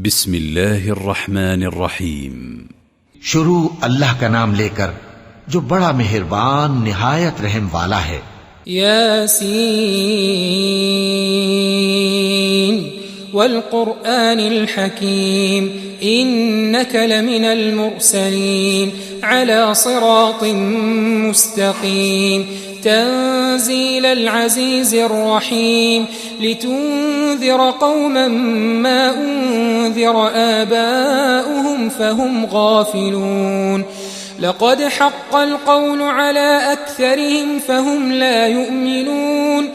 بسم الله الرحمن الرحيم शुरू अल्लाह का नाम लेकर जो बड़ा मेहरबान निहायत रहम वाला है। यासीन वल्कुरआन الحكيم إنك لمن المرسلين على صراط مستقيم تنزيل العزيز الرحيم لتنذر قوما ما أنذر آباؤهم فهم غافلون لقد حق القول على أكثرهم فهم لا يؤمنون